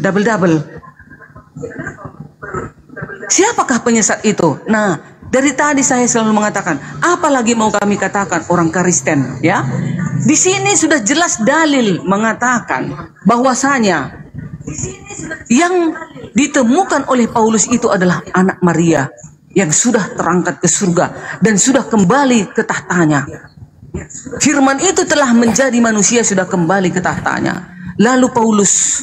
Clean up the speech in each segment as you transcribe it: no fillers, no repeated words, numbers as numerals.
double-double. Siapakah penyesat itu? Nah, dari tadi saya selalu mengatakan, apalagi mau kami katakan orang Kristen, ya? Di sini sudah jelas dalil mengatakan bahwasanya yang ditemukan oleh Paulus itu adalah anak Maria yang sudah terangkat ke surga dan sudah kembali ke tahtanya. Firman itu telah menjadi manusia, sudah kembali ke tahtanya. Lalu Paulus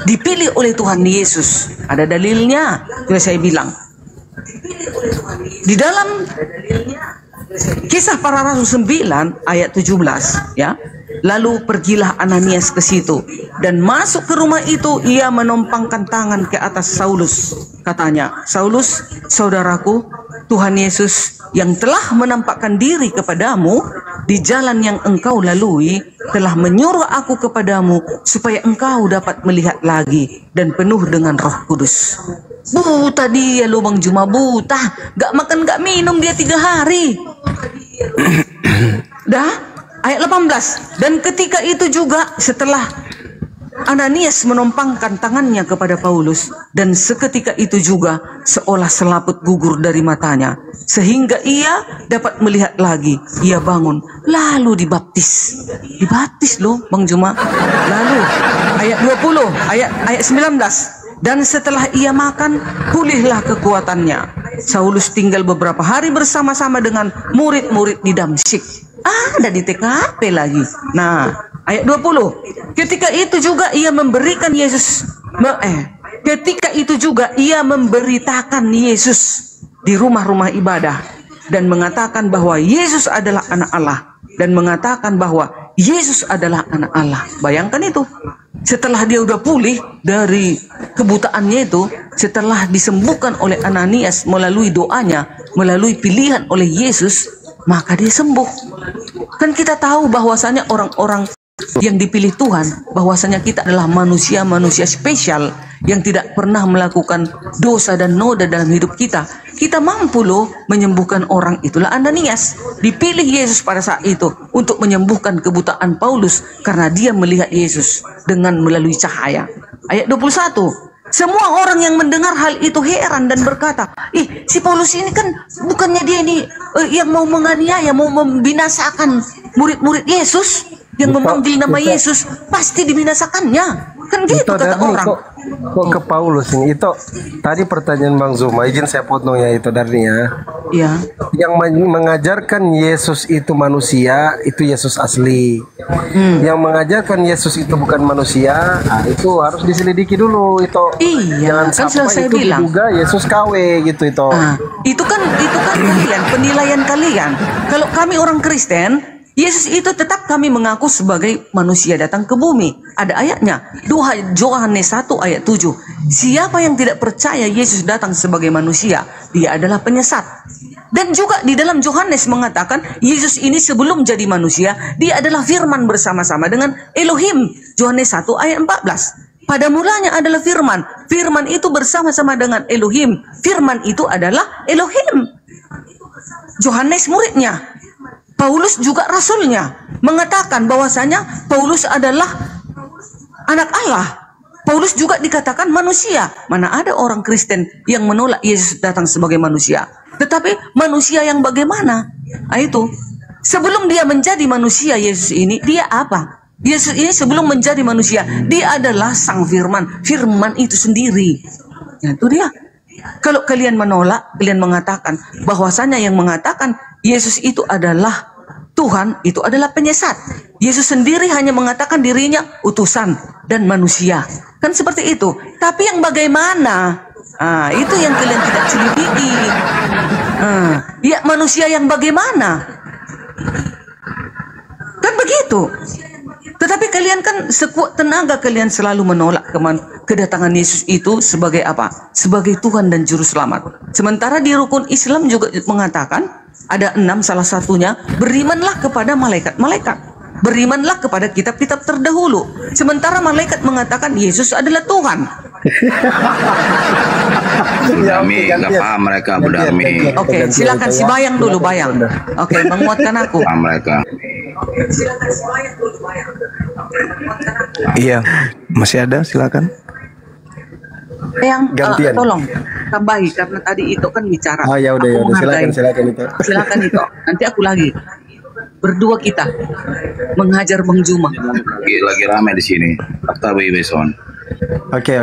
dipilih oleh Tuhan Yesus. Ada dalilnya, sudah saya bilang. Di dalam Kisah Para Rasul 9 ayat 17, ya. Lalu pergilah Ananias ke situ dan masuk ke rumah itu, ia menompangkan tangan ke atas Saulus. Katanya, Saulus, saudaraku, Tuhan Yesus yang telah menampakkan diri kepadamu di jalan yang engkau lalui telah menyuruh aku kepadamu supaya engkau dapat melihat lagi dan penuh dengan Roh Kudus. Buta dia loh Bang Juma, buta. Gak makan gak minum dia 3 hari. Dah. Ayat 18, dan ketika itu juga setelah Ananias menompangkan tangannya kepada Paulus, dan seketika itu juga seolah selaput gugur dari matanya, sehingga ia dapat melihat lagi. Ia bangun, lalu dibaptis. Dibaptis loh Bang Juma. Lalu ayat 20, ayat 19, dan setelah ia makan, pulihlah kekuatannya. Saulus tinggal beberapa hari bersama-sama dengan murid-murid di Damsyik. Ada di TKP lagi. Nah, ayat 20. Ketika itu juga ia memberikan ketika itu juga ia memberitakan Yesus di rumah-rumah ibadah dan mengatakan bahwa Yesus adalah anak Allah dan mengatakan bahwa Yesus adalah anak Allah. Bayangkan itu. Setelah dia udah pulih dari kebutaannya itu, setelah disembuhkan oleh Ananias melalui doanya, melalui pilihan oleh Yesus, maka dia sembuh. Kan kita tahu bahwasanya orang-orang yang dipilih Tuhan, bahwasanya kita adalah manusia-manusia spesial yang tidak pernah melakukan dosa dan noda dalam hidup kita. Kita mampu loh menyembuhkan orang. Itulah Ananias. Dipilih Yesus pada saat itu untuk menyembuhkan kebutaan Paulus karena dia melihat Yesus dengan melalui cahaya. Ayat 21. Semua orang yang mendengar hal itu heran dan berkata, si Paulus ini kan bukannya dia ini yang mau menganiaya, mau membinasakan murid-murid Yesus, yang memanggil nama Yesus, pasti dibinasakannya. Kan gitu kata orang. Kok ke Paulus ini? Itu tadi pertanyaan Bang Zuma, izin saya potong ya itu darinya. Iya. Yang mengajarkan Yesus itu manusia, itu Yesus asli. Yang mengajarkan Yesus itu bukan manusia, itu harus diselidiki dulu itu. Iya, jangan kan sampai saya itu bilang juga Yesus KW gitu itu. Itu kan kalian, penilaian kalian. Kalau kami orang Kristen, Yesus itu tetap kami mengaku sebagai manusia datang ke bumi. Ada ayatnya, Yohanes 1 ayat 7. Siapa yang tidak percaya Yesus datang sebagai manusia, dia adalah penyesat. Dan juga di dalam Yohanes mengatakan, Yesus ini sebelum jadi manusia, dia adalah firman bersama-sama dengan Elohim. Yohanes 1 ayat 14. Pada mulanya adalah firman. Firman itu bersama-sama dengan Elohim. Firman itu adalah Elohim. Yohanes muridnya. Paulus juga rasulnya mengatakan bahwasanya Paulus adalah anak Allah. Paulus juga dikatakan manusia. Mana ada orang Kristen yang menolak Yesus datang sebagai manusia. Tetapi manusia yang bagaimana? Itu sebelum dia menjadi manusia, Yesus ini dia apa? Yesus ini sebelum menjadi manusia, dia adalah sang firman. Firman itu sendiri. Ya, itu dia. Kalau kalian menolak, kalian mengatakan bahwasanya yang mengatakan Yesus itu adalah Tuhan, itu adalah penyesat. Yesus sendiri hanya mengatakan dirinya utusan dan manusia. Kan seperti itu. Tapi yang bagaimana? Itu yang kalian tidak selidiki. Ya, manusia yang bagaimana? Kan begitu. Tetapi kalian kan sekuat tenaga kalian selalu menolak kedatangan Yesus itu sebagai apa? Sebagai Tuhan dan Juru Selamat. Sementara di rukun Islam juga mengatakan, ada 6 salah satunya, berimanlah kepada malaikat-malaikat. Berimanlah kepada kitab-kitab terdahulu. Sementara malaikat mengatakan Yesus adalah Tuhan. Darmi, nggak paham mereka berdarmi. Oke, silakan si Bayang dulu, Bayang. Oke, menguatkan aku. Paham mereka. Iya, masih ada, silakan. Gantian. Tolong tambahi karena tadi itu kan bicara. Oh ya udah, Aku menghargai. silakan itu. Silakan itu. Nanti aku lagi. Berdua kita menghajar Bang Juma. Lagi rame di sini. Fakta Beson. Oke.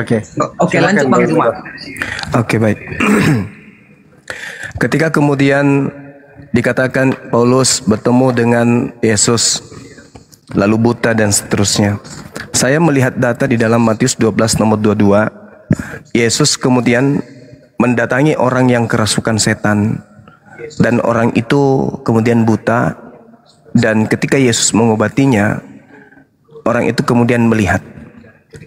Oke, lanjut Bang Juma. Oke, baik. Ketika kemudian dikatakan Paulus bertemu dengan Yesus, lalu buta dan seterusnya. Saya melihat data di dalam Matius 12 nomor 22. Yesus kemudian mendatangi orang yang kerasukan setan. Dan orang itu kemudian buta. Dan ketika Yesus mengobatinya, orang itu kemudian melihat.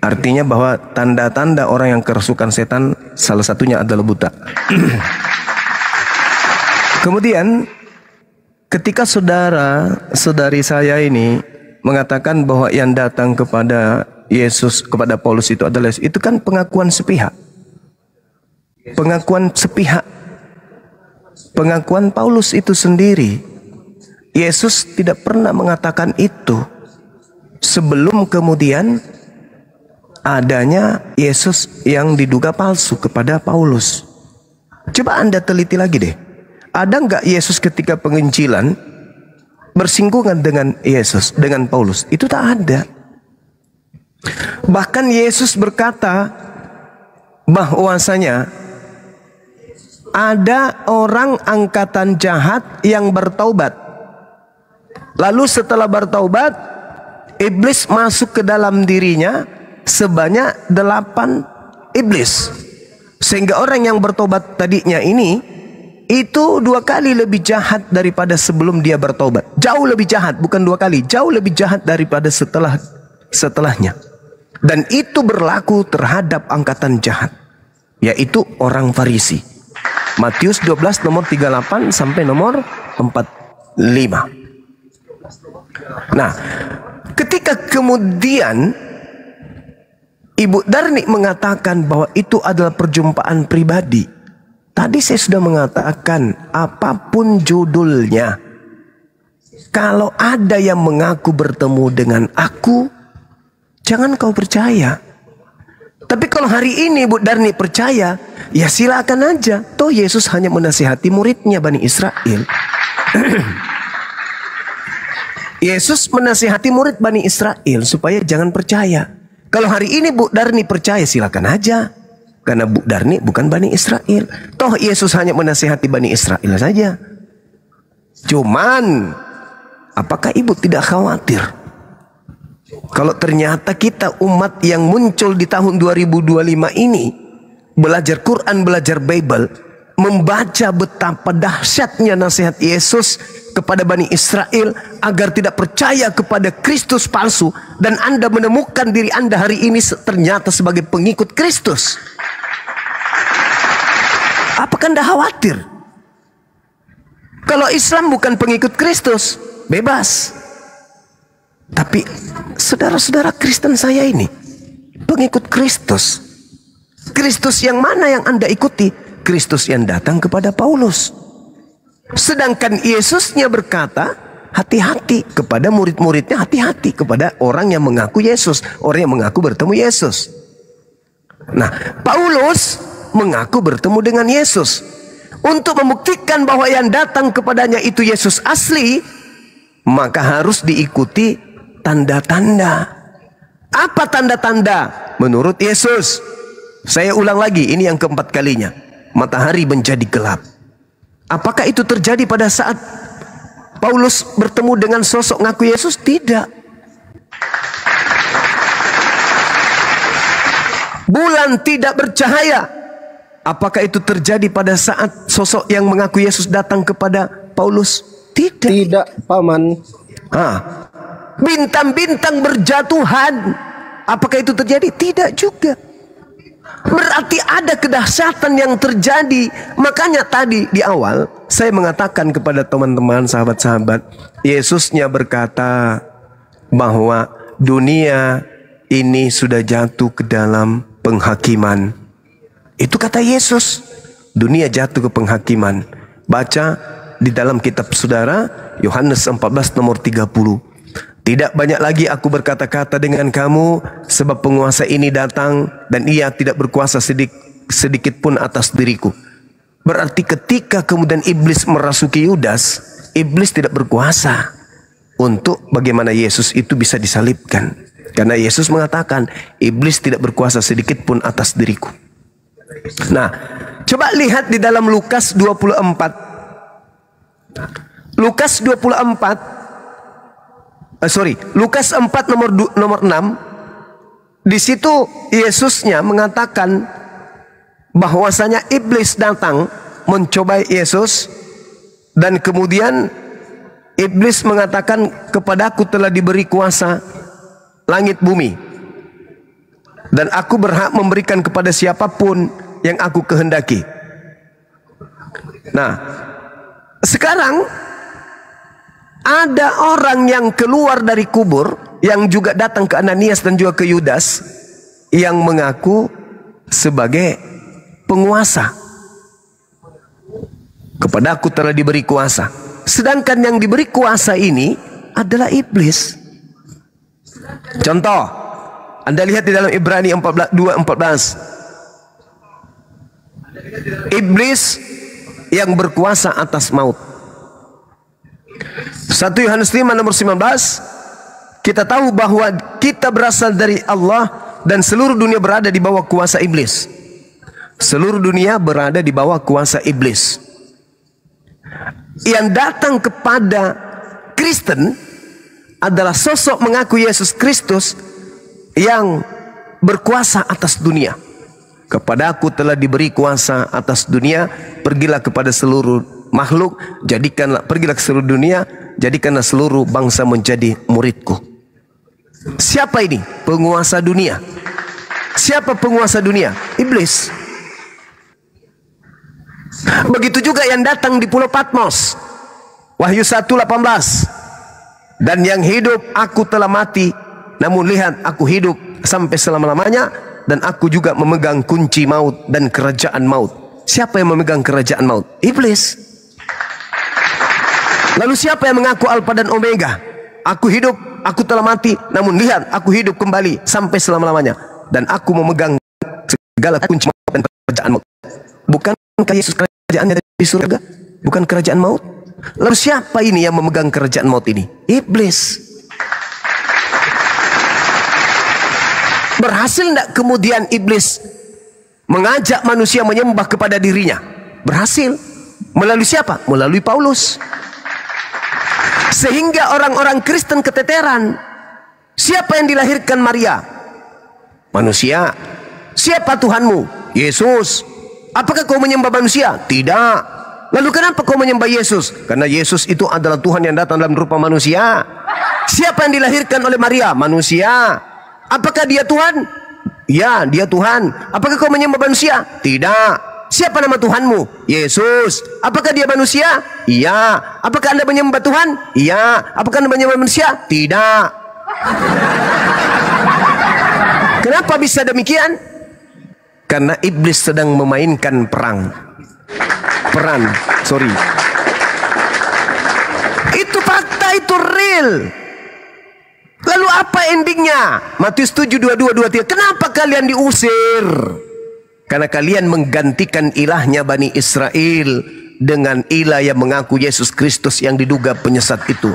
Artinya bahwa tanda-tanda orang yang kerasukan setan salah satunya adalah buta. Kemudian ketika saudari saya ini mengatakan bahwa yang datang kepada Yesus, kepada Paulus itu adalah Yesus, itu kan pengakuan sepihak. Pengakuan sepihak. Pengakuan Paulus itu sendiri. Yesus tidak pernah mengatakan itu sebelum kemudian adanya Yesus yang diduga palsu kepada Paulus. Coba Anda teliti lagi deh. Ada nggak Yesus ketika penginjilan bersinggungan dengan Yesus, dengan Paulus? Itu tak ada. Bahkan Yesus berkata bahwasanya ada orang angkatan jahat yang bertaubat. Lalu setelah bertaubat, iblis masuk ke dalam dirinya sebanyak 8 iblis. Sehingga orang yang bertobat tadinya ini itu 2 kali lebih jahat daripada sebelum dia bertobat. Jauh lebih jahat, bukan 2 kali, jauh lebih jahat daripada setelahnya. Dan itu berlaku terhadap angkatan jahat, yaitu orang Farisi. Matius 12 nomor 38 sampai nomor 45. Nah, ketika kemudian Ibu Darni mengatakan bahwa itu adalah perjumpaan pribadi. Tadi saya sudah mengatakan apapun judulnya, kalau ada yang mengaku bertemu dengan aku, jangan kau percaya. Tapi kalau hari ini Ibu Darni percaya, ya silakan aja. Toh Yesus hanya menasihati muridnya Bani Israel. Yesus menasihati murid Bani Israel supaya jangan percaya. Kalau hari ini Bu Darni percaya, silakan aja. Karena Bu Darni bukan Bani Israel. Toh Yesus hanya menasihati Bani Israel saja. Cuman, apakah Ibu tidak khawatir? Kalau ternyata kita umat yang muncul di tahun 2025 ini, belajar Quran, belajar Bible, membaca betapa dahsyatnya nasihat Yesus kepada Bani Israel agar tidak percaya kepada Kristus palsu, dan Anda menemukan diri Anda hari ini ternyata sebagai pengikut Kristus. Apakah Anda khawatir? Kalau Islam bukan pengikut Kristus, bebas. Tapi saudara-saudara Kristen saya ini pengikut Kristus. Kristus yang mana yang Anda ikuti? Kristus yang datang kepada Paulus. Sedangkan Yesusnya berkata, hati-hati kepada murid-muridnya, hati-hati kepada orang yang mengaku Yesus, orang yang mengaku bertemu Yesus. Nah, Paulus mengaku bertemu dengan Yesus. Untuk membuktikan bahwa yang datang kepadanya itu Yesus asli, maka harus diikuti tanda-tanda. Apa tanda-tanda menurut Yesus? Saya ulang lagi, ini yang keempat kalinya. Matahari menjadi gelap. Apakah itu terjadi pada saat Paulus bertemu dengan sosok ngaku Yesus? Tidak. Bulan tidak bercahaya. Apakah itu terjadi pada saat sosok yang mengaku Yesus datang kepada Paulus? Tidak. Tidak, Paman. Bintang-bintang berjatuhan. Apakah itu terjadi? Tidak juga. Berarti ada kedahsyatan yang terjadi. Makanya tadi di awal saya mengatakan kepada teman-teman, sahabat-sahabat, Yesusnya berkata bahwa dunia ini sudah jatuh ke dalam penghakiman. Itu kata Yesus. Dunia jatuh ke penghakiman. Baca di dalam kitab saudara Yohanes 14 nomor 30. Tidak banyak lagi aku berkata-kata dengan kamu, sebab penguasa ini datang dan ia tidak berkuasa sedikit pun atas diriku. Berarti ketika kemudian iblis merasuki Yudas, iblis tidak berkuasa untuk bagaimana Yesus itu bisa disalibkan. Karena Yesus mengatakan, iblis tidak berkuasa sedikit pun atas diriku. Nah, coba lihat di dalam Lukas 24. Lukas 4 nomor 6. Di situ Yesusnya mengatakan bahwasanya iblis datang mencobai Yesus, dan kemudian iblis mengatakan, kepadaku telah diberi kuasa langit bumi, dan aku berhak memberikan kepada siapapun yang aku kehendaki. Nah, sekarang ada orang yang keluar dari kubur, yang juga datang ke Ananias dan juga ke Yudas, yang mengaku sebagai penguasa. Kepadaku telah diberi kuasa. Sedangkan yang diberi kuasa ini adalah iblis. Contoh, Anda lihat di dalam Ibrani 2:14. Iblis yang berkuasa atas maut. 1 Yohanes 5 nomor 19. Kita tahu bahwa kita berasal dari Allah dan seluruh dunia berada di bawah kuasa iblis. Seluruh dunia berada di bawah kuasa iblis. Yang datang kepada Kristen adalah sosok mengaku Yesus Kristus yang berkuasa atas dunia. Kepadaku telah diberi kuasa atas dunia, pergilah kepada seluruh makhluk, pergilah ke seluruh dunia, jadikanlah seluruh bangsa menjadi muridku. Siapa ini? Penguasa dunia. Siapa penguasa dunia? Iblis. Begitu juga yang datang di Pulau Patmos. Wahyu 1:18. Dan yang hidup aku telah mati, namun lihat aku hidup sampai selama-lamanya, dan aku juga memegang kunci maut dan kerajaan maut. Siapa yang memegang kerajaan maut? Iblis. Lalu siapa yang mengaku Alfa dan Omega? Aku hidup, aku telah mati, namun lihat aku hidup kembali sampai selama-lamanya, dan aku memegang segala kunci maut dan kerajaan maut. Bukankah Yesus kerajaannya di surga? Bukan kerajaan maut? Lalu siapa ini yang memegang kerajaan maut ini? Iblis. Berhasil tidak kemudian iblis mengajak manusia menyembah kepada dirinya? Berhasil. Melalui siapa? Melalui Paulus. Sehingga orang-orang Kristen keteteran. Siapa yang dilahirkan Maria? Manusia. Siapa Tuhanmu? Yesus. Apakah kau menyembah manusia? Tidak. Lalu kenapa kau menyembah Yesus? Karena Yesus itu adalah Tuhan yang datang dalam rupa manusia. Siapa yang dilahirkan oleh Maria? Manusia. Apakah dia Tuhan? Ya, dia Tuhan. Apakah kau menyembah manusia? Tidak. Siapa nama Tuhanmu? Yesus. Apakah dia manusia? Iya. Apakah Anda menyembah Tuhan? Iya. Apakah Anda menyembah manusia? Tidak. Kenapa bisa demikian? Karena iblis sedang memainkan peran. Itu fakta, itu real. Lalu apa endingnya? Matius 7:22-23. Kenapa kalian diusir? Karena kalian menggantikan ilahnya Bani Israel dengan ilah yang mengaku Yesus Kristus yang diduga penyesat itu.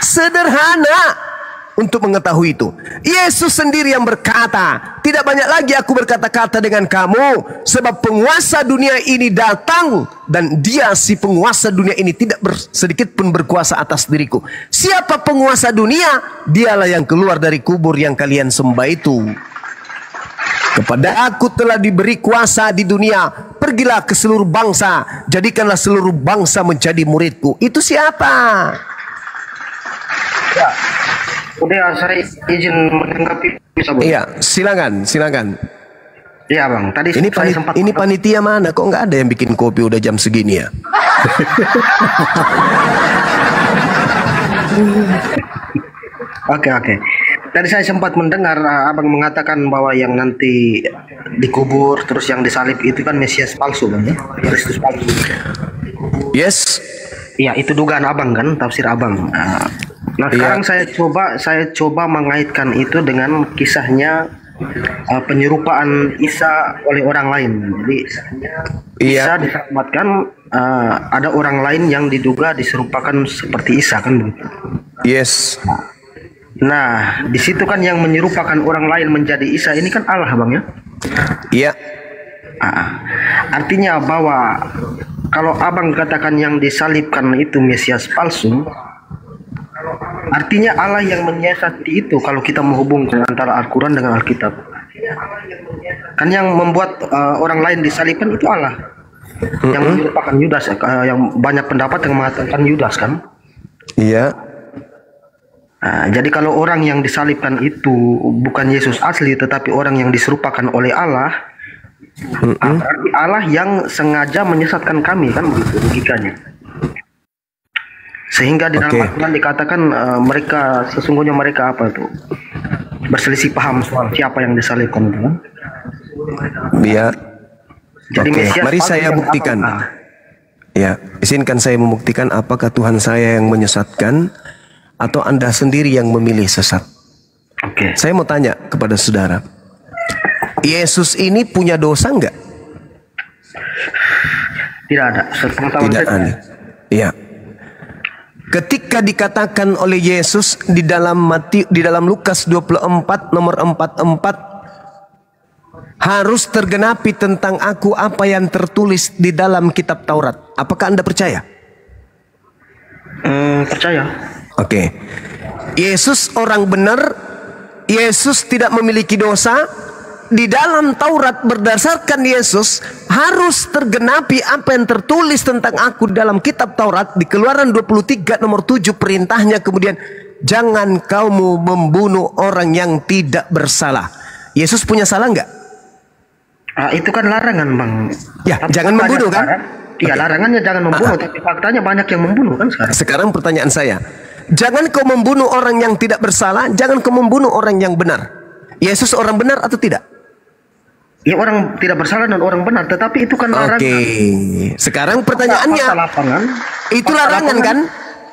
Sederhana untuk mengetahui itu. Yesus sendiri yang berkata, tidak banyak lagi aku berkata-kata dengan kamu, sebab penguasa dunia ini datang, dan dia si penguasa dunia ini tidak sedikit pun berkuasa atas diriku. Siapa penguasa dunia? Dialah yang keluar dari kubur yang kalian sembah itu. Kepada aku telah diberi kuasa di dunia, pergilah ke seluruh bangsa, jadikanlah seluruh bangsa menjadi muridku. Itu siapa? Ya. Udah, saya izin menanggapi. Iya, silakan. Iya bang, tadi saya sempat. Ini panitia mana? Kok nggak ada yang bikin kopi udah jam segini ya? Oke. Tadi saya sempat mendengar abang mengatakan bahwa yang nanti dikubur terus yang disalib itu kan Mesias palsu bang ya, Kristus palsu. Yes. Iya, itu dugaan abang kan, tafsir abang. Nah, sekarang saya coba mengaitkan itu dengan kisahnya penyerupaan Isa oleh orang lain. Jadi Isa diselamatkan, ada orang lain yang diduga diserupakan seperti Isa, kan begitu? Yes. Nah, di situ kan yang menyerupakan orang lain menjadi Isa ini kan Allah, Bang, ya? Iya. Artinya bahwa kalau Abang katakan yang disalibkan itu Mesias palsu, artinya Allah yang menyiasati itu kalau kita menghubungkan antara Al-Quran dengan Alkitab. Kan yang membuat orang lain disalibkan itu Allah. Yang menyerupakan Yudas, yang banyak pendapat yang mengatakan Yudas, kan? Iya. Jadi kalau orang yang disalibkan itu bukan Yesus asli tetapi orang yang diserupakan oleh Allah, berarti Allah yang sengaja menyesatkan kami, kan begitu logikanya. Sehingga di dalam Al-Quran dikatakan sesungguhnya mereka apa itu? Berselisih paham soal siapa yang disalibkan itu, kan? Iya. Jadi Mesias mari saya buktikan. Ya, izinkan saya membuktikan apakah Tuhan saya yang menyesatkan atau Anda sendiri yang memilih sesat. Oke. Saya mau tanya kepada saudara, Yesus ini punya dosa enggak? Tidak ada. Tidak ada. Iya. Ketika dikatakan oleh Yesus di dalam Lukas 24 nomor 44, harus tergenapi tentang aku apa yang tertulis di dalam kitab Taurat. Apakah Anda percaya? Percaya. Oke. Yesus orang benar, Yesus tidak memiliki dosa. Di dalam Taurat berdasarkan Yesus harus tergenapi apa yang tertulis tentang aku dalam kitab Taurat. Di Keluaran 23 nomor 7 perintahnya kemudian, jangan kamu membunuh orang yang tidak bersalah. Yesus punya salah enggak? Itu kan larangan, Bang. Ya, tapi jangan membunuh, kan? Iya, larangannya jangan membunuh, tapi faktanya banyak yang membunuh, kan sekarang. Sekarang pertanyaan saya, jangan kau membunuh orang yang tidak bersalah, jangan kau membunuh orang yang benar. Yesus orang benar atau tidak? Ya, orang tidak bersalah dan orang benar, tetapi itu kan larangan. Oke. Sekarang pertanyaannya, itu larangan kan?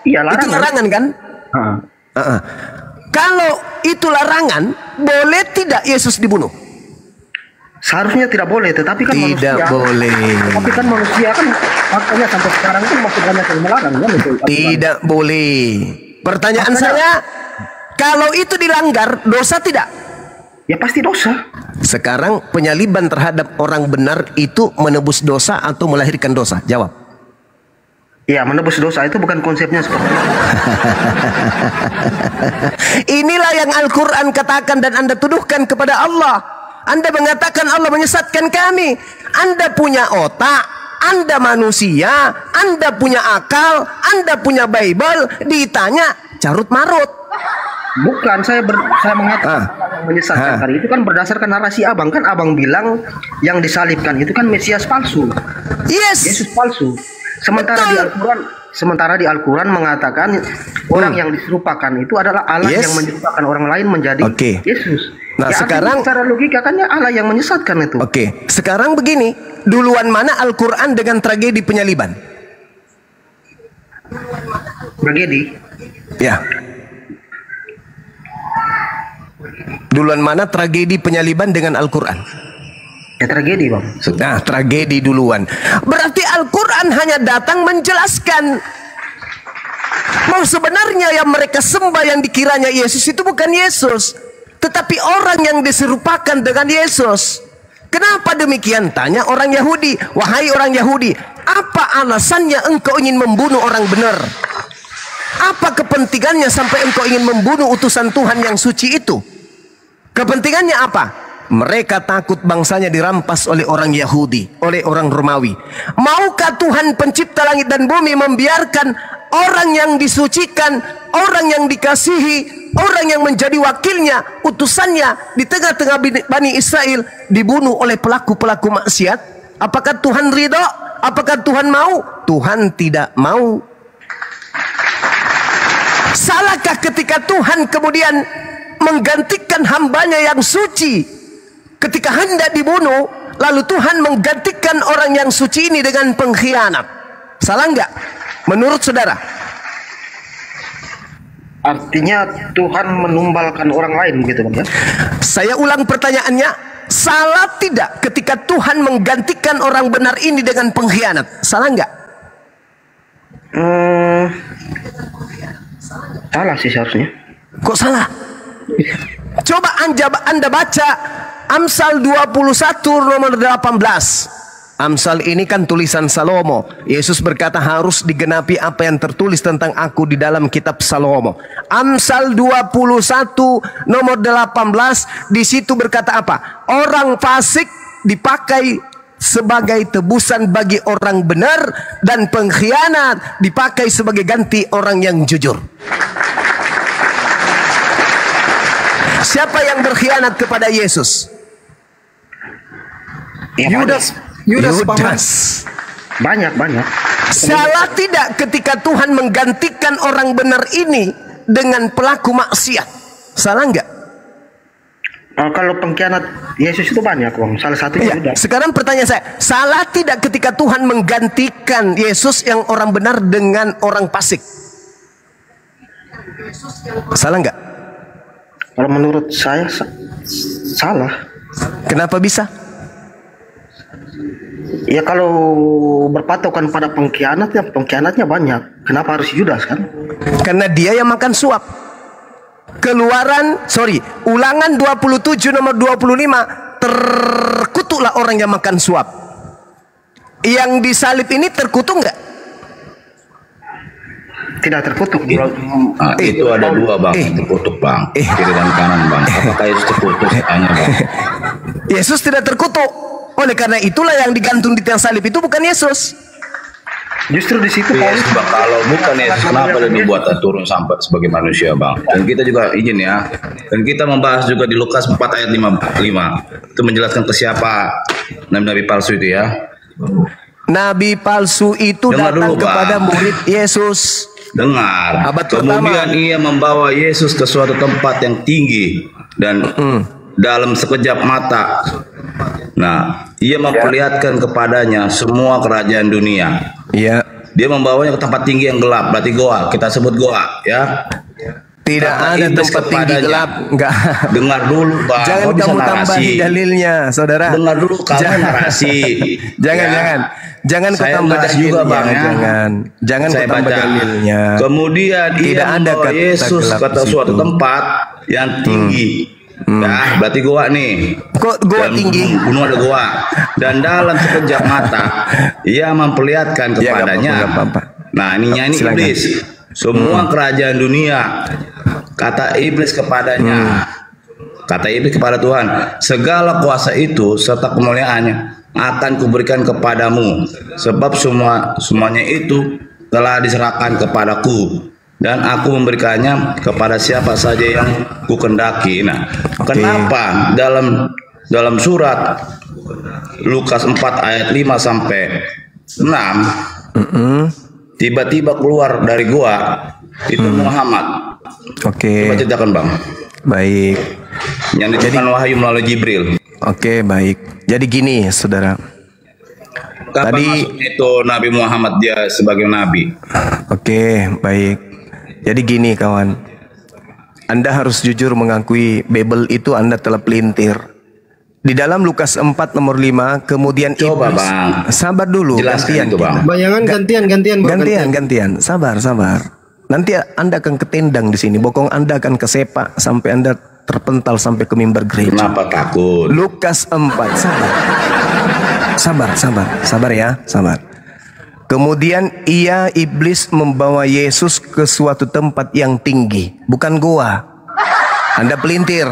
Iya, larangan. Itu larangan kan? Kalau itu larangan, boleh tidak Yesus dibunuh? Seharusnya tidak boleh, tetapi kan tidak boleh. Tapi kan manusia kan faktanya sampai sekarang kan masih banyak yang melarang, kan? Tidak boleh. Pertanyaan saya, kalau itu dilanggar, dosa tidak? Ya pasti dosa. Sekarang penyaliban terhadap orang benar itu menebus dosa atau melahirkan dosa? Jawab. Ya, menebus dosa itu bukan konsepnya seperti itu. Inilah yang Al-Quran katakan dan Anda tuduhkan kepada Allah. Anda mengatakan Allah menyesatkan kami. Anda punya otak, Anda manusia, Anda punya akal, Anda punya Bible, ditanya carut marut. Bukan, saya mengatakan menyesatkan tadi itu kan berdasarkan narasi Abang. Kan Abang bilang yang disalibkan itu kan Mesias palsu. Yes. Yesus palsu. Sementara di Al-Quran mengatakan orang yang diserupakan itu adalah Allah yang menyerupakan orang lain menjadi Yesus. Nah, ya, sekarang secara logika kan ya Allah yang menyesatkan itu. Oke, sekarang begini, duluan mana Al-Quran dengan tragedi penyaliban? Tragedi? Ya. Duluan mana tragedi penyaliban dengan Al-Quran? Ya tragedi, Bang. Nah, tragedi duluan. Berarti Al-Quran hanya datang menjelaskan bahwa sebenarnya yang mereka sembah yang dikiranya Yesus itu bukan Yesus, tetapi orang yang diserupakan dengan Yesus. Kenapa demikian? Tanya orang Yahudi. Wahai orang Yahudi, apa alasannya engkau ingin membunuh orang benar? Apa kepentingannya sampai engkau ingin membunuh utusan Tuhan yang suci itu? Kepentingannya apa? Mereka takut bangsanya dirampas oleh orang Yahudi, oleh orang Romawi. Maukah Tuhan pencipta langit dan bumi membiarkan orang yang disucikan, orang yang dikasihi, orang yang menjadi wakilnya, utusannya di tengah-tengah Bani Israel dibunuh oleh pelaku-pelaku maksiat? Apakah Tuhan ridho? Apakah Tuhan mau? Tuhan tidak mau. Salahkah ketika Tuhan kemudian menggantikan hambanya yang suci ketika hendak dibunuh, lalu Tuhan menggantikan orang yang suci ini dengan pengkhianat? Salah enggak menurut saudara? Artinya Tuhan menumbalkan orang lain gitu Bang ya? Saya ulang pertanyaannya, salah tidak ketika Tuhan menggantikan orang benar ini dengan pengkhianat? Salah nggak? Salah sih seharusnya. Kok salah? Coba Anda baca Amsal 21 nomor 18. Amsal ini kan tulisan Salomo. Yesus berkata harus digenapi apa yang tertulis tentang aku di dalam kitab Salomo. Amsal 21 nomor 18 di situ berkata apa? Orang fasik dipakai sebagai tebusan bagi orang benar dan pengkhianat dipakai sebagai ganti orang yang jujur. Siapa yang berkhianat kepada Yesus? Ya, Yudas. banyak. Salah tidak ketika Tuhan menggantikan orang benar ini dengan pelaku maksiat? Salah enggak? Kalau pengkhianat Yesus itu banyak Bang. Salah satunya Yudas. Sekarang pertanyaan saya, salah tidak ketika Tuhan menggantikan Yesus yang orang benar dengan orang fasik? Salah enggak? Kalau menurut saya salah. Kenapa bisa? Ya kalau berpatokan pada pengkhianat, ya pengkhianatnya banyak. Kenapa harus Yudas kan? Karena dia yang makan suap. Ulangan 27 nomor 25, terkutuklah orang yang makan suap. Yang disalib ini terkutuk enggak? Tidak terkutuk. Itu ada dua Bang, terkutuk Bang, kiri dan kanan Bang. Apakah Yesus terkutuk? Tanya Bang. Yesus tidak terkutuk. Oleh karena itulah yang digantung di tiang salib itu bukan Yesus. Justru di situ Yesus Bang, kalau bukan Yesus kenapa dia dibuat turun sampai sebagai manusia Bang? Dan kita juga izin ya. Dan kita membahas juga di Lukas 4 ayat 55. Itu menjelaskan ke siapa nabi-nabi palsu itu ya. Nabi palsu itu Dengar datang dulu, kepada Bang. murid Yesus. Dengar. Abad Kemudian pertama. ia membawa Yesus ke suatu tempat yang tinggi dan dalam sekejap mata. Nah, ia memperlihatkan kepadanya semua kerajaan dunia. Iya. Dia membawanya ke tempat tinggi yang gelap, berarti goa. Kita sebut goa, ya. Tidak Kata ada iblis tempat tinggi kepadanya. gelap. Enggak. Dengar dulu, Bang. Jangan Kau bisa kamu narasi. tambahi dalilnya, saudara. Dengar dulu kamu narasi. Jangan. Jangan kau Saya tambah bahas dalilnya. juga, Bang, ya. Jangan Saya kau tambah baca. dalilnya. Kemudian Tidak ia ada membawa kata Yesus gelap ke di suatu situ. tempat yang tinggi. Nah, berarti goa nih. Kok goa Dan tinggi? Gunung ada goa. Dan dalam sekejap mata, ia memperlihatkan Ya, kepadanya. nggak apa-apa. Nah, ini Silakan. iblis. Semua kerajaan dunia. Kata iblis kepadanya. Kata iblis kepada Tuhan, segala kuasa itu serta kemuliaannya akan kuberikan kepadamu, sebab semuanya itu telah diserahkan kepadaku. Dan aku memberikannya kepada siapa saja yang kukendaki. Nah, kenapa dalam surat Lukas 4 ayat 5 sampai 6 tiba-tiba keluar dari gua itu Muhammad. Oke. Coba ceritakan Bang. Baik. Yang diberikan wahyu melalui Jibril. Oke, baik. Jadi gini, saudara. Kapan Tadi- masuk itu Nabi Muhammad dia sebagai nabi? Oke, baik. Jadi gini kawan, Anda harus jujur mengakui Bible itu Anda telah pelintir. Di dalam Lukas 4 nomor 5, kemudian Coba, iblis. Bang. Sabar dulu, Jelaskan itu, kita. Bang. Bayangan gantian, Bang. Gantian. Sabar. Nanti Anda akan ketendang di sini. Bokong Anda akan kesepak sampai Anda terpental sampai ke mimbar gereja. Kenapa takut? Lukas 4. Sabar ya. Kemudian iblis membawa Yesus ke suatu tempat yang tinggi, bukan goa. Anda pelintir.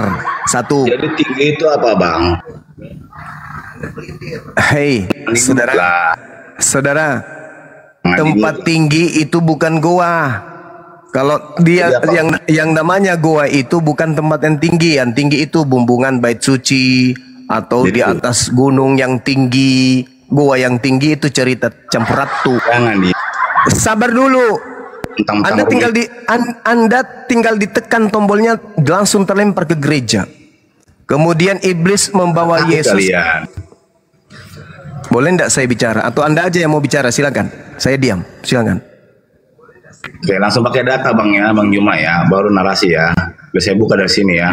Satu. Jadi tinggi itu apa Bang? Hei, saudara, tempat tinggi itu bukan goa. Kalau dia yang namanya goa itu bukan tempat yang tinggi. Yang tinggi itu bumbungan bait suci atau di atas gunung yang tinggi. Goa yang tinggi itu cerita Campuratu. Jangan di. Sabar dulu. Anda tinggal ditekan tombolnya langsung terlempar ke gereja. Kemudian iblis membawa Yesus. Kalian. Boleh enggak saya bicara? Atau Anda aja yang mau bicara? Silakan. Saya diam. Silakan. Oke, langsung pakai data Bang ya, Bang Juma ya, baru narasi ya. Biar saya buka dari sini ya.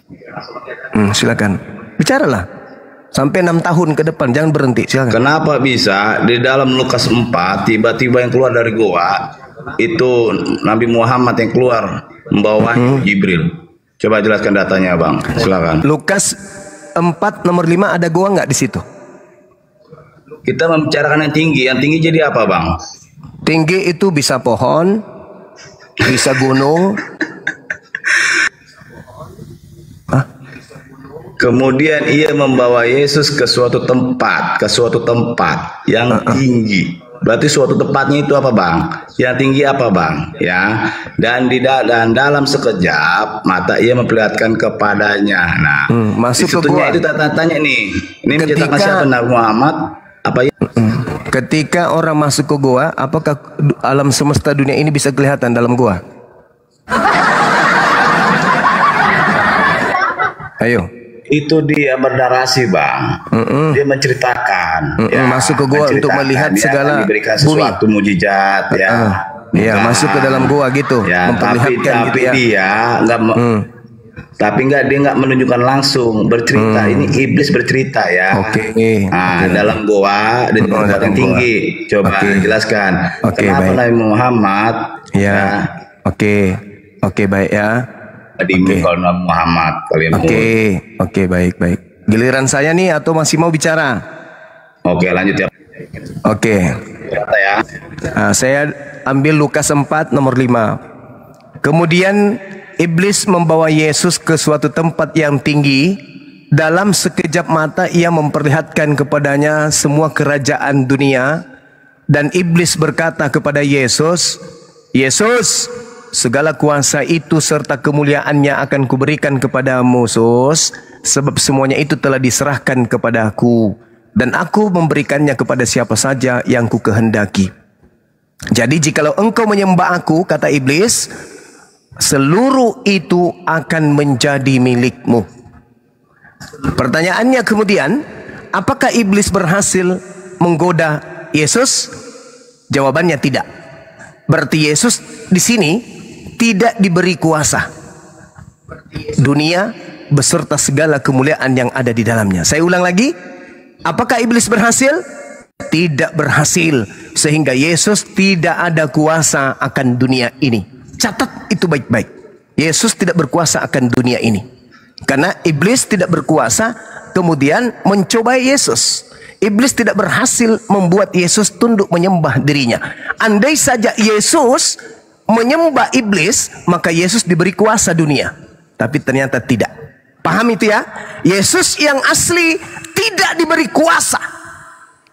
Silakan. Bicaralah. Sampai 6 tahun ke depan, jangan berhenti, silakan. Kenapa bisa di dalam Lukas 4 tiba-tiba yang keluar dari goa itu Nabi Muhammad yang keluar membawa Jibril? Coba jelaskan datanya Bang, silakan. Lukas 4 nomor 5 ada goa nggak di situ? Kita membicarakan yang tinggi jadi apa Bang? Tinggi itu bisa pohon, bisa gunung. Kemudian ia membawa Yesus ke suatu tempat yang tinggi. Berarti suatu tempatnya itu apa Bang? Yang tinggi apa Bang? Ya. Dan dalam sekejap mata ia memperlihatkan kepadanya. Nah, masuk ke gua. Itu tanya nih. Ini menceritakan siapa Nabi Muhammad? Apa ya? Ketika orang masuk ke gua, apakah alam semesta dunia ini bisa kelihatan dalam gua? Ayo. Itu dia bernarasi Bang. Dia menceritakan. Masuk ke gua untuk melihat segala diberikan sesuatu mujizat ya. Ya, masuk ke dalam gua gitu. Ya, memperlihatkan tapi gitu ya. Dia enggak dia nggak menunjukkan langsung bercerita. Ini iblis bercerita ya. Dalam goa dan tempat yang tinggi. Coba jelaskan. Kenapa baik. Nabi Muhammad? Ya. Oke, baik ya. Kalau Nabi Muhammad kalian. Oke, baik. Giliran saya nih atau masih mau bicara? Oke, lanjut ya. Oke. Ya. Saya ambil Lukas 4 nomor 5. Kemudian iblis membawa Yesus ke suatu tempat yang tinggi. Dalam sekejap mata ia memperlihatkan kepadanya semua kerajaan dunia. Dan iblis berkata kepada Yesus, Yesus, segala kuasa itu serta kemuliaannya akan kuberikan kepadamu, sebab semuanya itu telah diserahkan kepadaku. Dan aku memberikannya kepada siapa saja yang ku kehendaki. Jadi jikalau engkau menyembah aku, kata iblis, seluruh itu akan menjadi milikmu. Pertanyaannya kemudian, apakah iblis berhasil menggoda Yesus? Jawabannya tidak. Berarti Yesus di sini tidak diberi kuasa dunia beserta segala kemuliaan yang ada di dalamnya. Saya ulang lagi, apakah iblis berhasil? Tidak berhasil, sehingga Yesus tidak ada kuasa akan dunia ini. Catat itu baik-baik. Yesus tidak berkuasa akan dunia ini, karena iblis tidak berkuasa kemudian mencobai Yesus. Iblis tidak berhasil membuat Yesus tunduk menyembah dirinya. Andai saja Yesus menyembah iblis, maka Yesus diberi kuasa dunia. Tapi ternyata tidak. Paham itu ya? Yesus yang asli tidak diberi kuasa.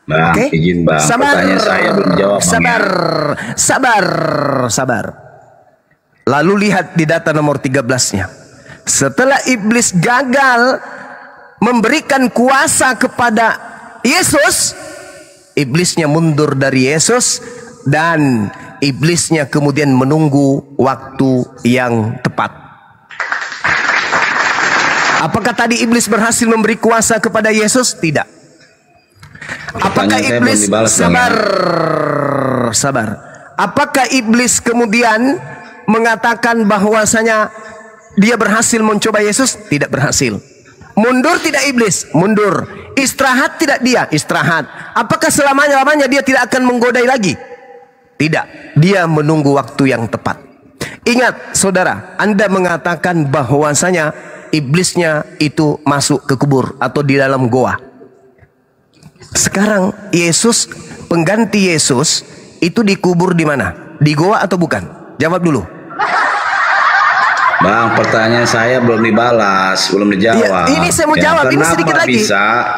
Bang, izin Bang, pertanyaan saya belum jawab. Sabar. Lalu lihat di data nomor 13-nya. Setelah iblis gagal memberikan kuasa kepada Yesus, iblisnya mundur dari Yesus dan iblisnya kemudian menunggu waktu yang tepat. Apakah tadi iblis berhasil memberi kuasa kepada Yesus? Tidak. Apakah iblis sabar? Apakah iblis kemudian mengatakan bahwasanya dia berhasil mencoba Yesus? Tidak berhasil. Mundur tidak iblis? Mundur. Istirahat tidak dia? Istirahat. Apakah selama-lamanya dia tidak akan menggodai lagi? Tidak, dia menunggu waktu yang tepat. Ingat saudara, Anda mengatakan bahwasanya iblisnya itu masuk ke kubur atau di dalam goa. Sekarang Yesus, pengganti Yesus itu dikubur di mana? Di goa atau bukan? Jawab dulu. Bang, pertanyaan saya belum dibalas, belum dijawab. Ya, ini saya mau jawab, ini sedikit lagi.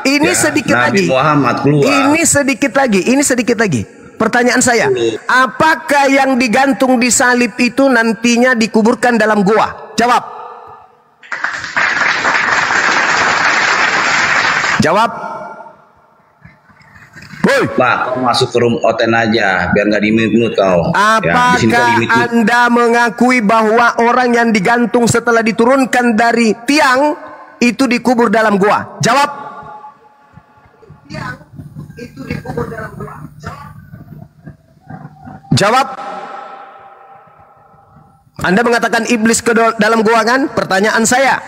Ini sedikit lagi. Nabi Muhammad keluar. Ini sedikit lagi. Pertanyaan saya, apakah yang digantung di salib itu nantinya dikuburkan dalam goa? Jawab. Boy. Pak, kau masuk ke room oten aja, biar nggak dimut kau. Apakah Anda mengakui bahwa orang yang digantung setelah diturunkan dari tiang itu dikubur dalam goa? Jawab. Tiang itu dikubur dalam goa. Jawab. Anda mengatakan iblis ke dalam gua kan? Pertanyaan saya,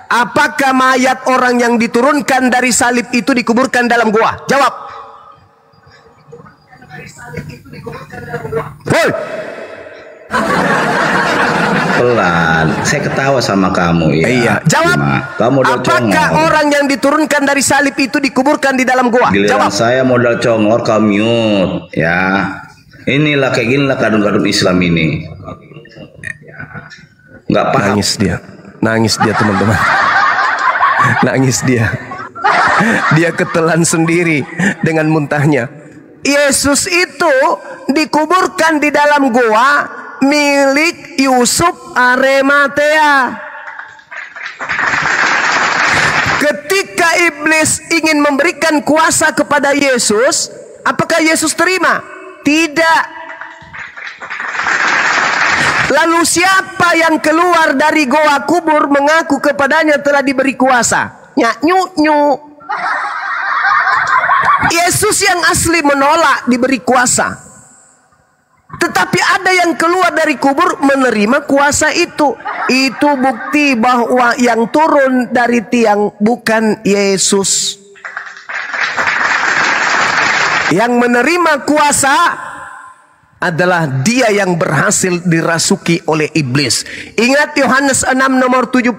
apakah mayat orang yang diturunkan dari salib itu dikuburkan dalam gua? Jawab. Hoi. Pelan, saya ketawa sama kamu ya. Iya. Jawab. Kamu modal apakah congor. orang yang diturunkan dari salib itu dikuburkan di dalam gua? Giliran Jawab. saya modal congor, kamu mute ya. Inilah kayak ginilah kadun-kadun Islam ini. Nggak paham. Nangis dia teman-teman. Nangis dia. Dia ketelan sendiri dengan muntahnya. Yesus itu dikuburkan di dalam gua milik Yusuf Arimatea. Ketika iblis ingin memberikan kuasa kepada Yesus, apakah Yesus terima? Tidak. Lalu siapa yang keluar dari goa kubur mengaku kepadanya telah diberi kuasa? Nyu. Yesus yang asli menolak diberi kuasa. Tetapi ada yang keluar dari kubur menerima kuasa itu. Itu bukti bahwa yang turun dari tiang bukan Yesus. Yang menerima kuasa adalah dia yang berhasil dirasuki oleh iblis. Ingat Yohanes 6 nomor 70.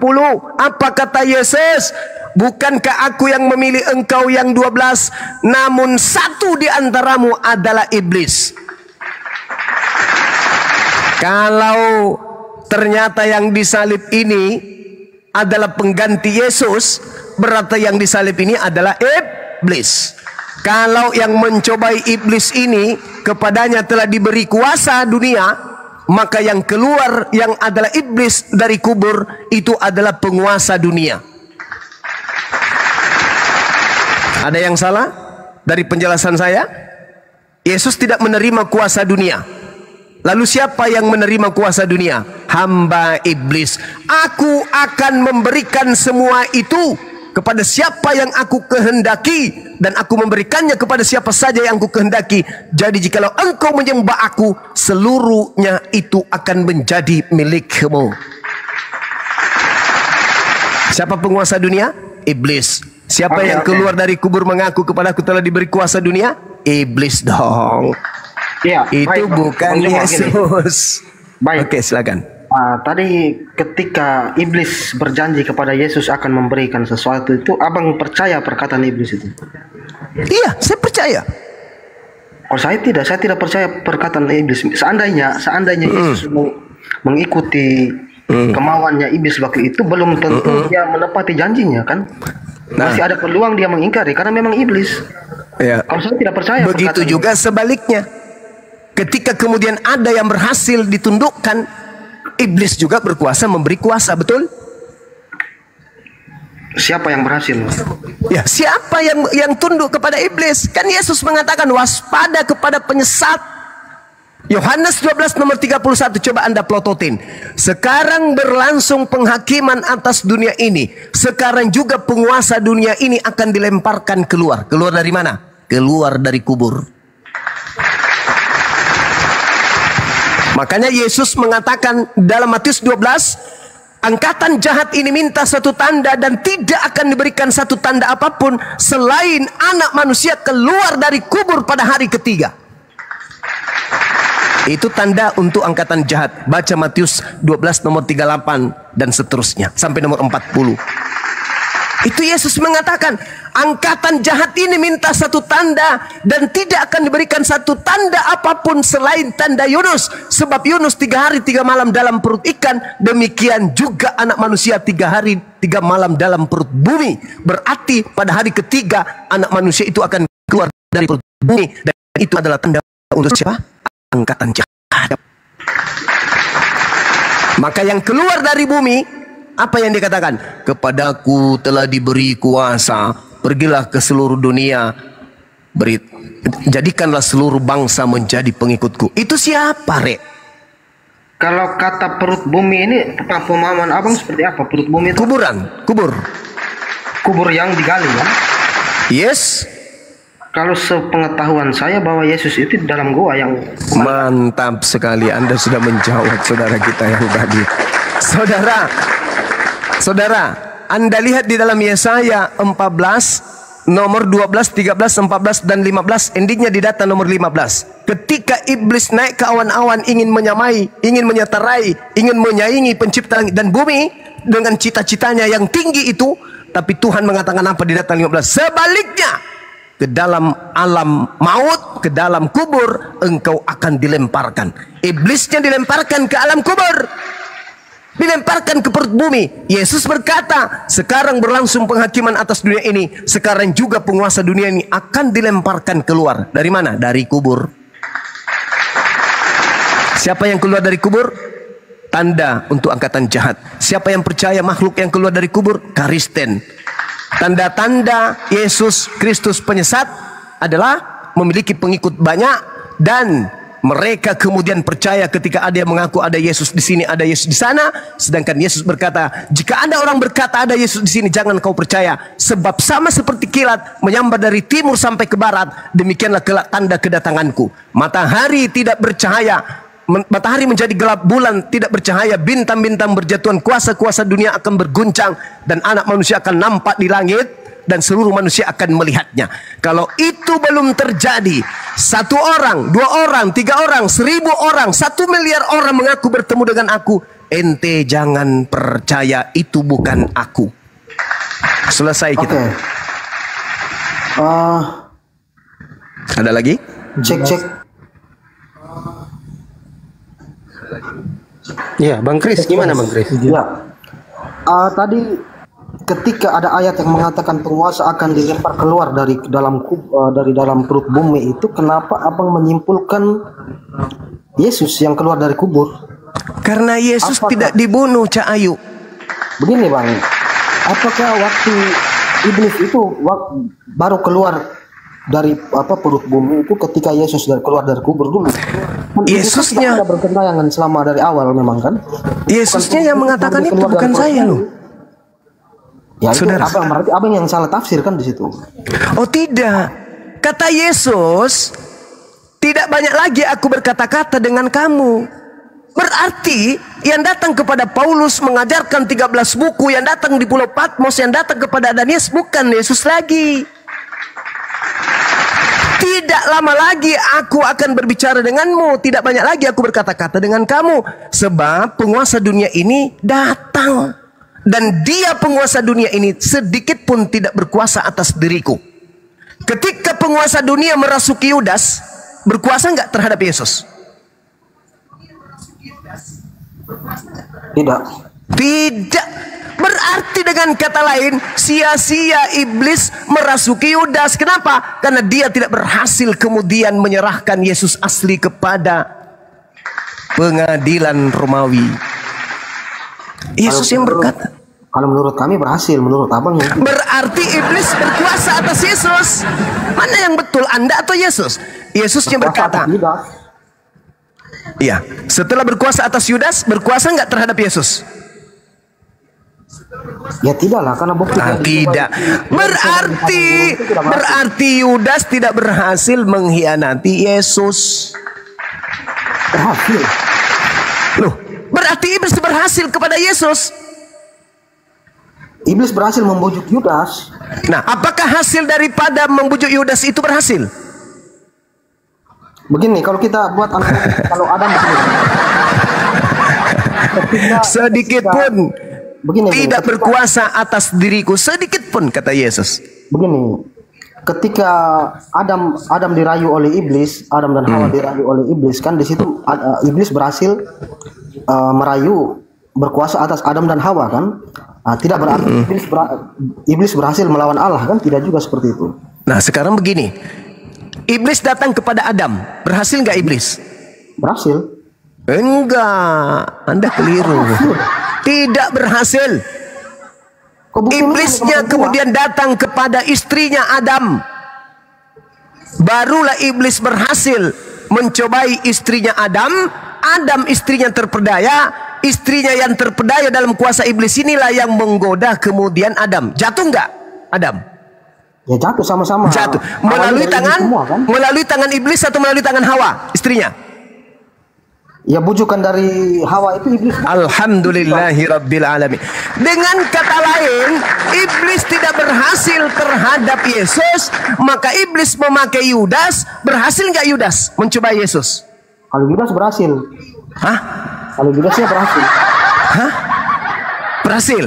Apa kata Yesus? Bukankah aku yang memilih engkau yang 12, namun satu di antaramu adalah iblis. Kalau ternyata yang disalib ini adalah pengganti Yesus, berarti yang disalib ini adalah iblis. Kalau yang mencobai iblis ini kepadanya telah diberi kuasa dunia, maka yang keluar yang adalah iblis dari kubur itu adalah penguasa dunia. Ada yang salah dari penjelasan saya? Yesus tidak menerima kuasa dunia. Lalu siapa yang menerima kuasa dunia? Hamba iblis. Aku akan memberikan semua itu kepada siapa yang aku kehendaki, dan aku memberikannya kepada siapa saja yang aku kehendaki. Jadi jikalau engkau menyembah aku, seluruhnya itu akan menjadi milikmu. Siapa penguasa dunia? Iblis. Siapa yang keluar dari kubur mengaku kepada aku telah diberi kuasa dunia? Iblis dong. Iya, itu baik, bukan Yesus. Baik. Oke, silakan. Tadi ketika iblis berjanji kepada Yesus akan memberikan sesuatu itu, abang percaya perkataan iblis itu? Iya, saya percaya. Oh, saya tidak percaya perkataan iblis. Seandainya Yesus mengikuti kemauannya iblis waktu itu, belum tentu dia menepati janjinya kan? Masih ada peluang dia mengingkari karena memang iblis. Ya. Kalau saya tidak percaya. Begitu juga sebaliknya. Ketika kemudian ada yang berhasil ditundukkan, iblis juga berkuasa memberi kuasa, betul? Siapa yang berhasil? Ya, siapa yang tunduk kepada iblis? Kan Yesus mengatakan waspada kepada penyesat. Yohanes 12 nomor 31, coba Anda plototin. Sekarang berlangsung penghakiman atas dunia ini. Sekarang juga penguasa dunia ini akan dilemparkan keluar. Keluar dari mana? Keluar dari kubur. Makanya Yesus mengatakan dalam Matius 12, angkatan jahat ini minta satu tanda dan tidak akan diberikan satu tanda apapun selain anak manusia keluar dari kubur pada hari ketiga. Itu tanda untuk angkatan jahat. Baca Matius 12 nomor 38 dan seterusnya sampai nomor 40. Itu Yesus mengatakan angkatan jahat ini minta satu tanda dan tidak akan diberikan satu tanda apapun selain tanda Yunus. Sebab Yunus 3 hari 3 malam dalam perut ikan, demikian juga anak manusia 3 hari 3 malam dalam perut bumi. Berarti pada hari ketiga anak manusia itu akan keluar dari perut bumi, dan itu adalah tanda untuk siapa? Angkatan jahat. Maka yang keluar dari bumi, apa yang dikatakan? Kepadaku telah diberi kuasa, pergilah ke seluruh dunia, jadikanlah seluruh bangsa menjadi pengikutku. Itu siapa, Rek? Kalau kata perut bumi ini, pemahaman abang seperti apa? Perut bumi itu Kubur kubur yang digali kan? Yes. kalau sepengetahuan saya bahwa Yesus itu di dalam gua yang Mantap sekali, Anda sudah menjawab saudara kita yang tadi. Saudara, Anda lihat di dalam Yesaya 14 nomor 12, 13, 14 dan 15, endingnya di data nomor 15. Ketika iblis naik ke awan-awan ingin menyamai, ingin menyatarai, ingin menyaingi pencipta langit dan bumi dengan cita-citanya yang tinggi itu, tapi Tuhan mengatakan apa di data 15? Sebaliknya, ke dalam alam maut, ke dalam kubur, engkau akan dilemparkan. Iblisnya dilemparkan ke alam kubur, dilemparkan ke perut bumi. Yesus berkata, sekarang berlangsung penghakiman atas dunia ini, sekarang juga penguasa dunia ini akan dilemparkan keluar. Dari mana? Dari kubur. Siapa yang keluar dari kubur? Tanda untuk angkatan jahat. Siapa yang percaya makhluk yang keluar dari kubur? Kristen. Tanda-tanda Yesus Kristus penyesat adalah memiliki pengikut banyak, dan mereka kemudian percaya ketika ada yang mengaku ada Yesus di sini, ada Yesus di sana. Sedangkan Yesus berkata, jika ada orang berkata ada Yesus di sini, jangan kau percaya, sebab sama seperti kilat menyambar dari timur sampai ke barat, demikianlah kelak tanda kedatanganku. Matahari tidak bercahaya, matahari menjadi gelap, bulan tidak bercahaya, bintang-bintang berjatuhan, kuasa-kuasa dunia akan berguncang, dan anak manusia akan nampak di langit, dan seluruh manusia akan melihatnya. Kalau itu belum terjadi, 1 orang, 2 orang, 3 orang, 1000 orang, 1 miliar orang mengaku bertemu dengan aku, ente jangan percaya, itu bukan aku. Selesai kita. Ada lagi? Cek. Ya, Bang Kris, gimana Bang Kris? Ya. Tadi ketika ada ayat yang mengatakan penguasa akan dilempar keluar dari dalam perut bumi itu, kenapa Abang menyimpulkan Yesus yang keluar dari kubur? Pertama, Yesus tidak dibunuh, Cak Ayu. Begini Bang, apakah waktu iblis itu baru keluar dari perut bumi itu ketika Yesus keluar dari kubur dulu? Yesusnya ada bergentayangan selama dari awal memang kan? Yesusnya yang mengatakan itu, bukan saya loh. Ya, Saudara, berarti abang yang salah tafsir kan di situ. Oh tidak, kata Yesus, tidak banyak lagi aku berkata-kata dengan kamu. Berarti yang datang kepada Paulus mengajarkan 13 buku, yang datang di Pulau Patmos, yang datang kepada Ananias bukan Yesus lagi. Tidak lama lagi aku akan berbicara denganmu, tidak banyak lagi aku berkata-kata dengan kamu, sebab penguasa dunia ini datang, dan dia penguasa dunia ini sedikit pun tidak berkuasa atas diriku. Ketika penguasa dunia merasuki Yudas, berkuasa nggak terhadap Yesus? Tidak. Berarti dengan kata lain, sia-sia iblis merasuki Yudas. Kenapa? Karena dia tidak berhasil kemudian menyerahkan Yesus asli kepada pengadilan Romawi. Yesus yang berkata, kalau menurut kami berhasil, menurut abang yang berarti iblis berkuasa atas Yesus. Mana yang betul, Anda atau Yesus? Yesusnya berkata, iya, setelah berkuasa atas Yudas, berkuasa nggak terhadap Yesus? Ya tidaklah, karena bukti tidak. Berarti Yudas tidak berhasil mengkhianati Yesus. berhasil. Loh, berarti iblis berhasil kepada Yesus. Iblis berhasil membujuk Yudas. Nah, apakah hasil daripada membujuk Yudas itu berhasil? Begini, kalau kita buat kalau Adam sedikit pun tidak berkuasa atas diriku, sedikit pun, kata Yesus. Begini, ketika Adam dirayu oleh iblis, Adam dan Hawa dirayu oleh iblis, kan di situ iblis berhasil merayu, berkuasa atas Adam dan Hawa, kan? Tidak berarti iblis berhasil melawan Allah, kan? Tidak juga seperti itu. Nah, sekarang begini, iblis datang kepada Adam, berhasil nggak iblis? Berhasil. Enggak, Anda keliru. Tidak berhasil. Iblisnya kemudian datang kepada istrinya Adam. Barulah iblis berhasil mencobai istrinya Adam. Adam istrinya terpedaya. Istrinya yang terpedaya dalam kuasa iblis inilah yang menggoda kemudian Adam. Jatuh enggak Adam? Ya jatuh sama-sama. Jatuh. Awalnya dari iblis semua, kan? Melalui tangan iblis atau melalui tangan Hawa, istrinya? Ya bujukan dari Hawa itu iblis. Alhamdulillahirabbil alamin. Dengan kata lain, iblis tidak berhasil terhadap Yesus, maka iblis memakai Yudas. Berhasil nggak Yudas mencobai Yesus? Kalau Yudas berhasil. Hah? Kalau Yudasnya berhasil. Hah? Berhasil.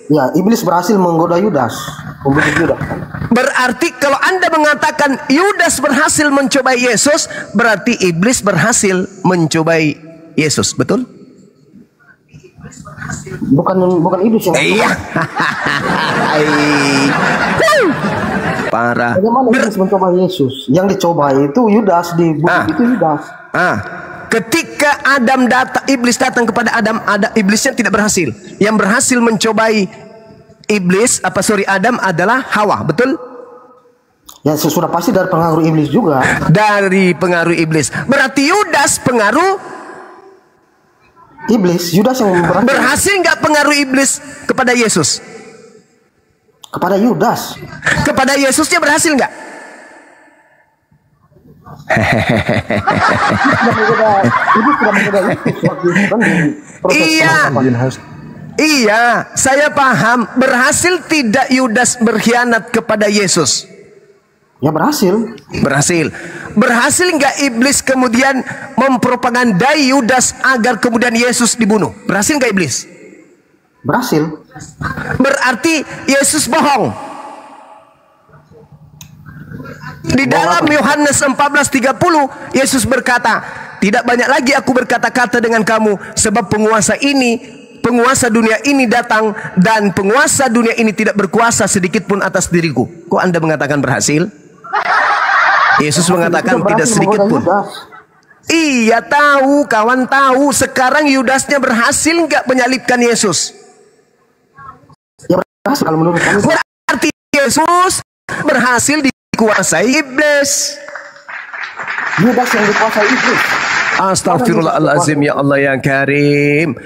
Ya, iblis berhasil menggoda Yudas, membujuk Yudas. Berarti kalau Anda mengatakan Yudas berhasil mencobai Yesus, berarti iblis berhasil mencobai Yesus, betul? Bukan iblis yang Iya. Parah. Bagaimana iblis mencoba Yesus? Yang dicoba itu Yudas, dibujuk itu Yudas. Ketika iblis datang kepada Adam, iblisnya tidak berhasil. Yang berhasil mencobai Adam adalah Hawa, betul? Ya sudah pasti dari pengaruh iblis juga. Dari pengaruh iblis. Berarti Yudas pengaruh iblis. Yudas yang berhasil. Berhasil nggak pengaruh iblis kepada Yesus? Kepada Yudas. Kepada Yesusnya berhasil nggak? Iya, saya paham. Berhasil tidak Yudas berkhianat kepada Yesus? Ya berhasil. Berhasil. Berhasil nggak iblis kemudian mempropagandai Yudas agar kemudian Yesus dibunuh? Berhasil nggak iblis? Berhasil. Berarti Yesus bohong. Di dalam Yohanes 14:30 Yesus berkata, tidak banyak lagi aku berkata-kata dengan kamu, sebab penguasa dunia ini datang, dan penguasa dunia ini tidak berkuasa sedikit pun atas diriku. Kok Anda mengatakan berhasil? Yesus mengatakan tidak sedikit pun. Iya tahu, kawan tahu. Sekarang Yudasnya berhasil nggak menyalibkan Yesus? Ya berhasil kalau menurut kami. Berarti Yesus berhasil dikuasai iblis. Yudas yang dikuasai iblis. Astagfirullahalazim, ya Allah yang karim.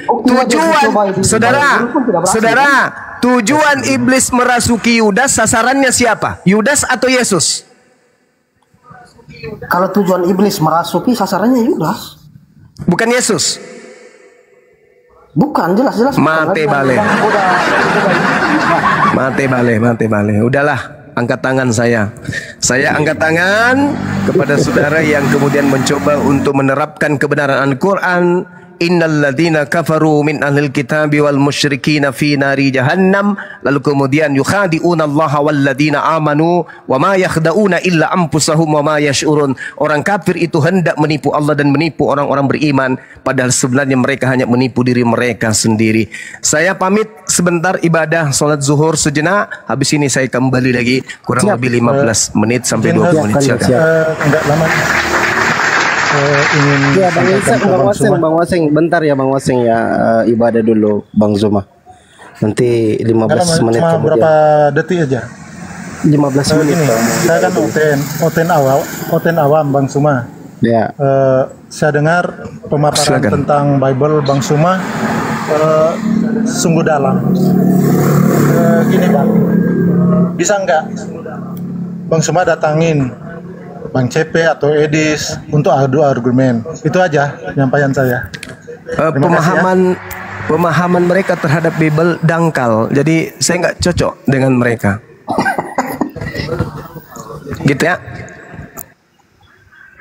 Tujuan iblis merasuki Yudas, sasarannya siapa? Yudas atau Yesus? Kalau tujuan iblis merasuki, sasarannya Yudas. Bukan Yesus. Bukan, jelas-jelas. Mate bale. Udahlah. Angkat tangan saya. Saya angkat tangan kepada saudara yang kemudian mencoba untuk menerapkan kebenaran Al-Quran. Innal ladzina kafaru min ahlil kitabi wal musyrikin fi nari jahannam. Lalu kemudian yukhadi'una Allah wal ladzina amanu wa ma yakhda'una illa anfusahum wa ma yash'urun. Orang kafir itu hendak menipu Allah dan menipu orang-orang beriman, padahal sebenarnya mereka hanya menipu diri mereka sendiri. Saya pamit sebentar ibadah salat zuhur sejenak. Habis ini saya kembali lagi kurang lebih 15 menit sampai 20 menit. Enggak lama. Ya Bang Waseng, bentar ya Bang Waseng ya, ibadah dulu Bang Zuma. Nanti 15 menit kemudian. Berapa detik aja? 15 menit. Saya kan oten awam Bang Zuma. Ya. Saya dengar pemaparan tentang Bible Bang Zuma sungguh dalam. Gini Bang, bisa nggak Bang Zuma datangin Bang CP atau Edis untuk adu argumen? Itu aja penyampaian saya. Pemahaman mereka terhadap Bible dangkal, jadi saya nggak cocok dengan mereka. Gitu ya.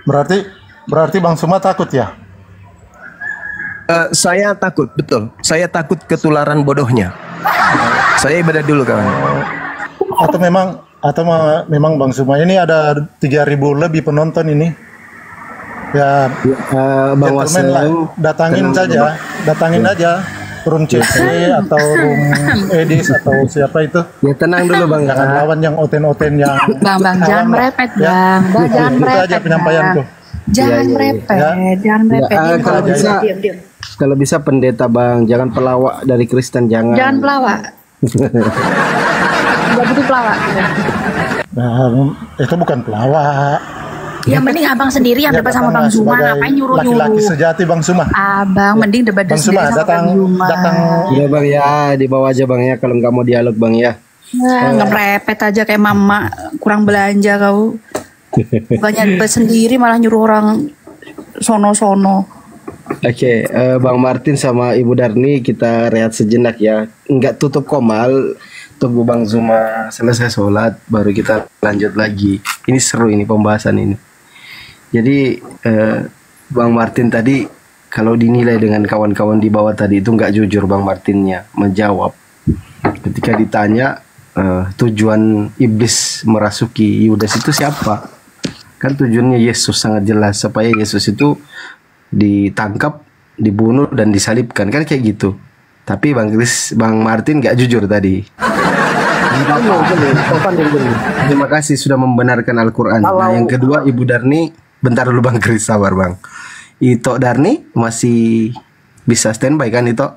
Berarti Bang Zuma takut ya? Saya takut, betul. Saya takut ketularan bodohnya. Saya ibadah dulu kawan. Atau memang Bang Zuma ini ada 3.000 lebih penonton ini. Ya, Bang Waseng datangin aja room CC atau room Edis atau siapa itu. Ya tenang dulu Bang. Jangan lawan yang oten-oten yang Bang jangan merepet Bang. Jangan merepet. Itu aja penyampaianku. Jangan merepet, jangan merepet. Kalau bisa pendeta Bang, jangan pelawak dari Kristen, jangan. Jangan pelawak. Gak butuh pelawak. Nah, itu bukan pelawak. Yang mending abang sendiri yang debat sama Bang Zuma. Ngapain nyuruh-nyuruh? Laki-laki sejati Bang Zuma. Abang mending debat sendiri sama Bang Zuma. Ya Bang ya, di bawah aja Bang ya, kalau nggak mau dialog Bang ya. Ngerepet aja kayak mama kurang belanja kau. Bukannya sendiri malah nyuruh orang sono-sono. Oke, Bang Martin sama Ibu Darni kita rehat sejenak ya. Enggak tutup komal, tunggu Bang Zuma selesai sholat baru kita lanjut lagi. Ini seru ini pembahasan ini. Jadi Bang Martin tadi kalau dinilai dengan kawan-kawan di bawah tadi itu nggak jujur Bang Martinnya menjawab. Ketika ditanya tujuan iblis merasuki Yudas itu siapa? Kan tujuannya Yesus sangat jelas supaya Yesus itu ditangkap, dibunuh dan disalibkan kan kayak gitu. Tapi Bang Martin nggak jujur tadi. Terima kasih sudah membenarkan Al-Quran. Nah yang kedua Ibu Darni, bentar dulu Bang Kris, sabar Bang. Ito Darni masih bisa standby kan Ito?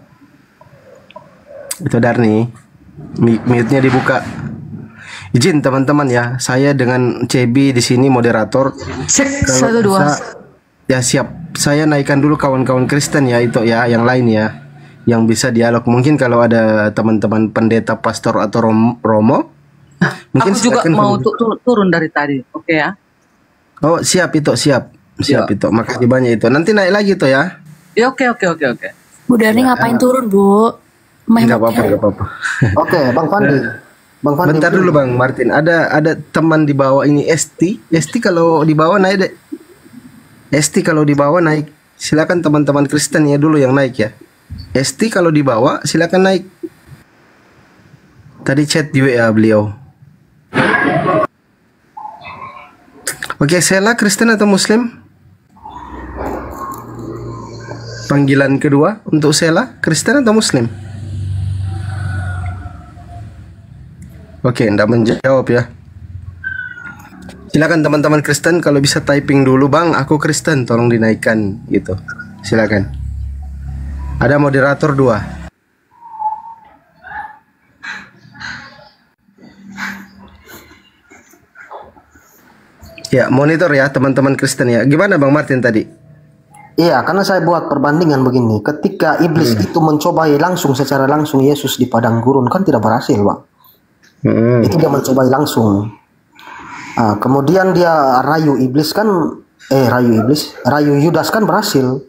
Ito Darni, mute-nya dibuka. Izin teman-teman ya, saya dengan Cebi di sini moderator. Cek Kalau 1 2. bisa, ya siap. Saya naikkan dulu kawan-kawan Kristen ya itu ya, yang lain ya, yang bisa dialog. Mungkin kalau ada teman-teman pendeta, pastor atau romo, mungkin aku juga mau turun dari tadi, oke ya? Oh siap itu, siap itu. Makasih banyak itu. Nanti naik lagi tuh ya. Ya oke. Bu Darni ngapain turun, Bu? Main Nggak apa-apa. Oke, Bang Fandi. Bentar dulu Bang Martin. Ada teman di bawah ini Esti kalau di bawah naik deh. Esti kalau di bawah naik. Silakan teman-teman Kristen ya dulu yang naik ya. Esti kalau di bawah silakan naik. Tadi chat di WA beliau. Oke, Sela Kristen atau Muslim? Panggilan kedua untuk Sela, Kristen atau Muslim? Oke, enggak menjawab ya. Silakan teman-teman Kristen kalau bisa typing dulu Bang, aku Kristen, tolong dinaikkan gitu. Silakan. Ada moderator 2. Ya, monitor ya teman-teman Kristen ya. Gimana Bang Martin tadi? Iya, karena saya buat perbandingan begini. Ketika iblis itu mencobai secara langsung Yesus di padang gurun kan tidak berhasil, Bang. Itu dia mencobai langsung. Kemudian dia rayu Yudas kan berhasil.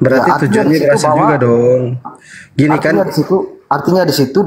Berarti Ya, tujuannya berhasil juga dong. Gini kan? Artinya di situ